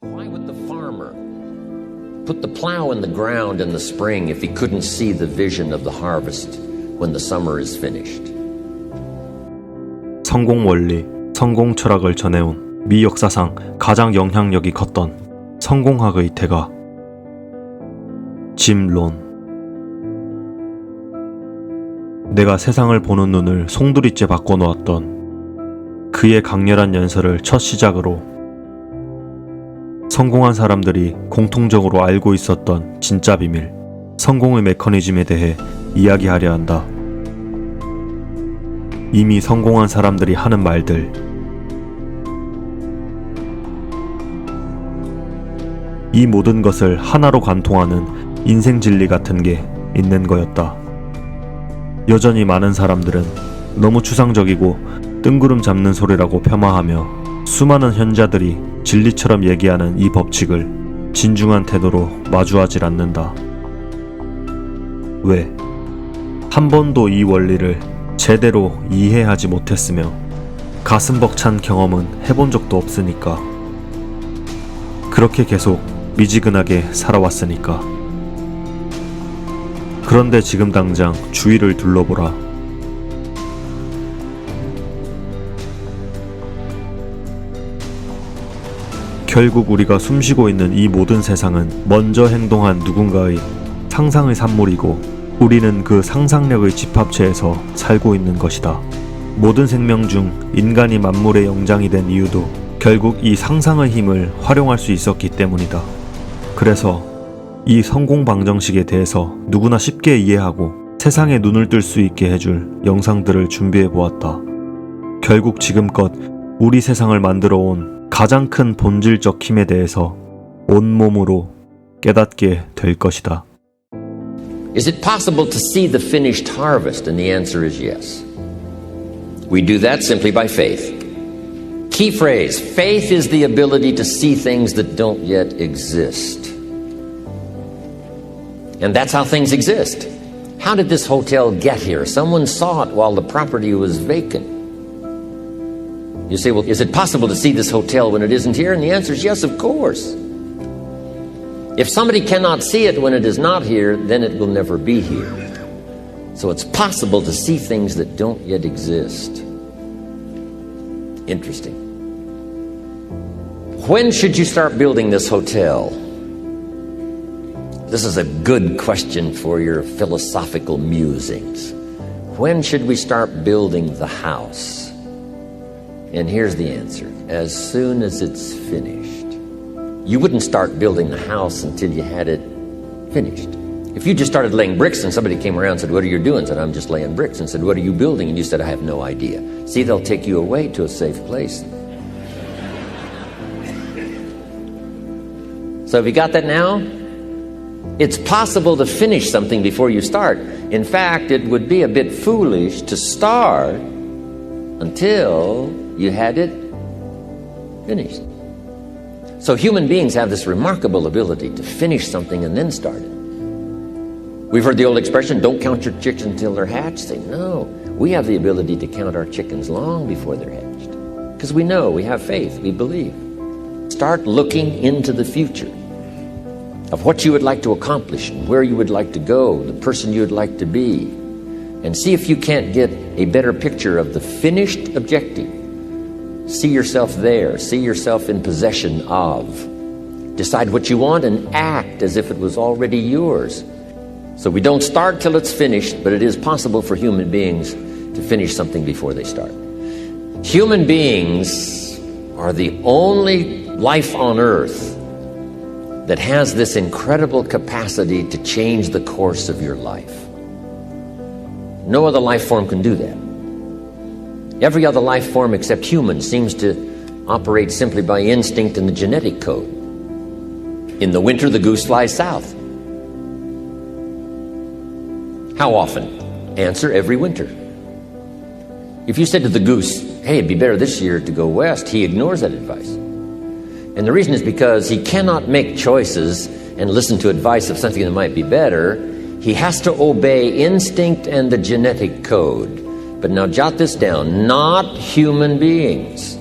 Why would the farmer put the plow in the ground in the spring if he couldn't see the vision of the harvest when the summer is finished? 성공 원리, 성공 철학을 전해온 미 역사상 가장 영향력이 컸던 성공학의 대가 짐 론. 내가 세상을 보는 눈을 송두리째 바꿔놓았던 그의 강렬한 연설을 첫 시작으로 성공한 사람들이 공통적으로 알고 있었던 진짜 비밀, 성공의 메커니즘에 대해 이야기하려 한다. 이미 성공한 사람들이 하는 말들, 이 모든 것을 하나로 관통하는 인생 진리 같은 게 있는 거였다. 여전히 많은 사람들은 너무 추상적이고 뜬구름 잡는 소리라고 폄하하며 수많은 현자들이 진리처럼 얘기하는 이 법칙을 진중한 태도로 마주하질 않는다. 왜? 한 번도 이 원리를 제대로 이해하지 못했으며 가슴 벅찬 경험은 해본 적도 없으니까. 그렇게 계속 미지근하게 살아왔으니까. 그런데 지금 당장 주위를 둘러보라. 결국 우리가 숨쉬고 있는 이 모든 세상은 먼저 행동한 누군가의 상상의 산물이고 우리는 그 상상력의 집합체에서 살고 있는 것이다. 모든 생명 중 인간이 만물의 영장이 된 이유도 결국 이 상상의 힘을 활용할 수 있었기 때문이다. 그래서 이 성공 방정식에 대해서 누구나 쉽게 이해하고 세상에 눈을 뜰 수 있게 해줄 영상들을 준비해 보았다. 결국 지금껏 우리 세상을 만들어 온 가장 큰 본질적 힘에 대해서 온몸으로 깨닫게 될 것이다. Is it possible to see the finished harvest? And the answer is yes. We do that simply by faith. Key phrase, faith is the ability to see things that don't yet exist. And that's how things exist. How did this hotel get here? Someone saw it while the property was vacant. You say, well, is it possible to see this hotel when it isn't here? And the answer is yes, of course. If somebody cannot see it when it is not here, then it will never be here. So it's possible to see things that don't yet exist. Interesting. When should you start building this hotel? This is a good question for your philosophical musings. When should we start building the house? And here's the answer. As soon as it's finished. You wouldn't start building the house until you had it finished. If you just started laying bricks and somebody came around and said, what are you doing? I said, I'm just laying bricks. And said, what are you building? And you said, I have no idea. See, they'll take you away to a safe place. So have you got that now? It's possible to finish something before you start. In fact, it would be a bit foolish to start until you had it finished. So human beings have this remarkable ability to finish something and then start it. We've heard the old expression, don't count your chickens until they're hatched. Say, no, we have the ability to count our chickens long before they're hatched. Because we know, we have faith, we believe. Start looking into the future of what you would like to accomplish, and where you would like to go, the person you would like to be, and see if you can't get a better picture of the finished objective. See yourself there, see yourself in possession of. Decide what you want and act as if it was already yours. So we don't start till it's finished, but it is possible for human beings to finish something before they start. Human beings are the only life on earth that has this incredible capacity to change the course of your life. No other life form can do that. Every other life form except humans seems to operate simply by instinct and the genetic code. In the winter, the goose flies south. How often? Answer, every winter. If you said to the goose, hey, it'd be better this year to go west, he ignores that advice. And the reason is because he cannot make choices and listen to advice of something that might be better. He has to obey instinct and the genetic code. But now jot this down, not human beings.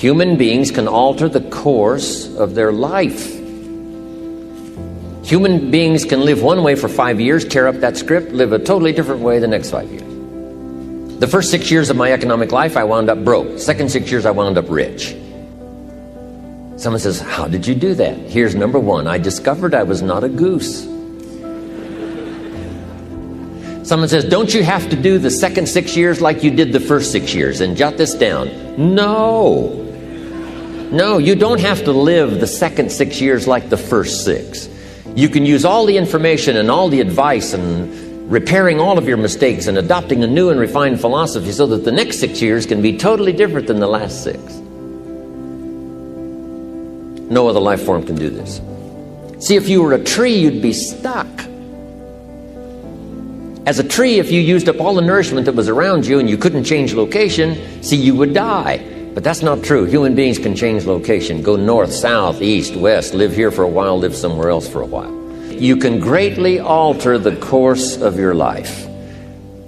Human beings can alter the course of their life. Human beings can live one way for 5 years, tear up that script, live a totally different way the next 5 years. The first 6 years of my economic life, I wound up broke. Second 6 years, I wound up rich. Someone says, how did you do that? Here's number one. I discovered I was not a goose. Someone says, don't you have to do the second 6 years like you did the first 6 years? And jot this down. No. No, you don't have to live the second 6 years like the first 6. You can use all the information and all the advice and repairing all of your mistakes and adopting a new and refined philosophy so that the next 6 years can be totally different than the last 6. No other life form can do this. See, if you were a tree, you'd be stuck. As a tree, if you used up all the nourishment that was around you and you couldn't change location, see, you would die. But that's not true. Human beings can change location, go north, south, east, west, live here for a while, live somewhere else for a while. You can greatly alter the course of your life.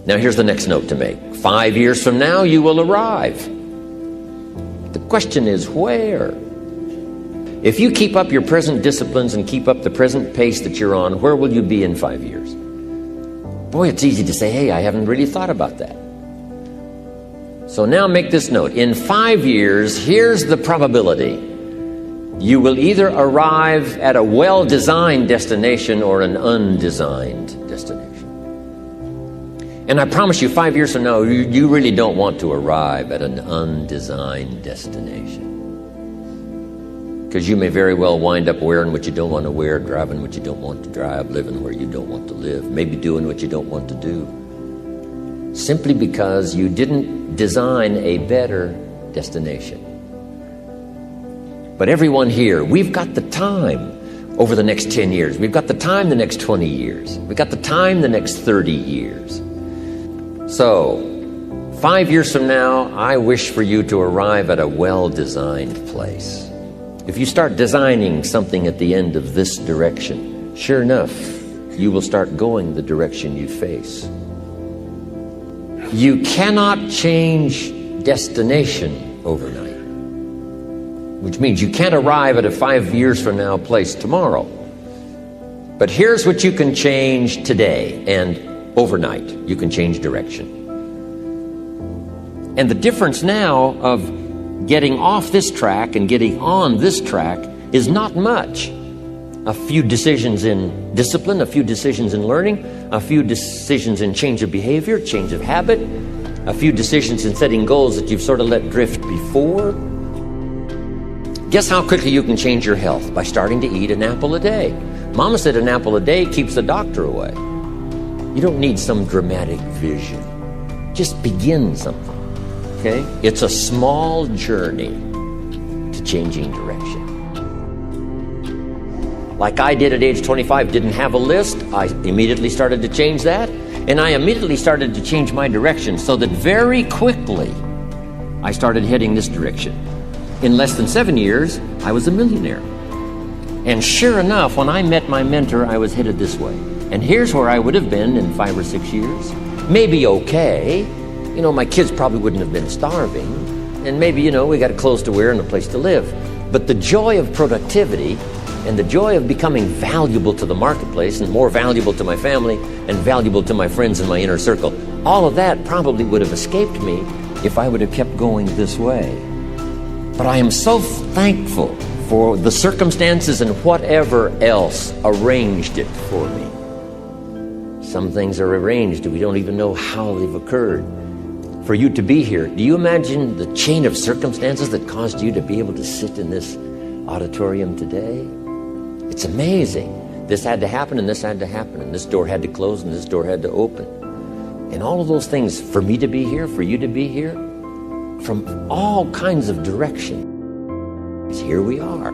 Now, here's the next note to make. 5 years from now, you will arrive. The question is, where? If you keep up your present disciplines and keep up the present pace that you're on, where will you be in 5 years? Boy, it's easy to say, hey, I haven't really thought about that. So now make this note. In 5 years, here's the probability. You will either arrive at a well-designed destination or an undesigned destination. And I promise you, 5 years from now, you really don't want to arrive at an undesigned destination. Because you may very well wind up wearing what you don't want to wear, driving what you don't want to drive, living where you don't want to live, maybe doing what you don't want to do. Simply because you didn't design a better destination. But everyone here, we've got the time over the next 10 years. We've got the time the next 20 years. We've got the time the next 30 years. So, 5 years from now, I wish for you to arrive at a well-designed place. If you start designing something at the end of this direction, sure enough, you will start going the direction you face. You cannot change destination overnight, which means you can't arrive at a 5 years from now place tomorrow. But here's what you can change today, and overnight you can change direction. And the difference now of getting off this track and getting on this track is not much. A few decisions in discipline, a few decisions in learning, a few decisions in change of behavior, change of habit, a few decisions in setting goals that you've sort of let drift before. Guess how quickly you can change your health? By starting to eat an apple a day. Mama said an apple a day keeps the doctor away. You don't need some dramatic vision. Just begin something, okay? It's a small journey to changing direction. Like I did at age 25, didn't have a list. I immediately started to change that. And I immediately started to change my direction so that very quickly I started heading this direction. In less than 7 years, I was a millionaire. And sure enough, when I met my mentor, I was headed this way. And here's where I would have been in 5 or 6 years. Maybe okay. You know, my kids probably wouldn't have been starving. And maybe, you know, we got clothes to wear and a place to live. But the joy of productivity and the joy of becoming valuable to the marketplace and more valuable to my family and valuable to my friends in my inner circle, all of that probably would have escaped me if I would have kept going this way. But I am so thankful for the circumstances and whatever else arranged it for me. Some things are arranged and we don't even know how they've occurred. For you to be here, do you imagine the chain of circumstances that caused you to be able to sit in this auditorium today? It's amazing. This had to happen and this had to happen and this door had to close and this door had to open. And all of those things, for me to be here, for you to be here, from all kinds of directions, here we are.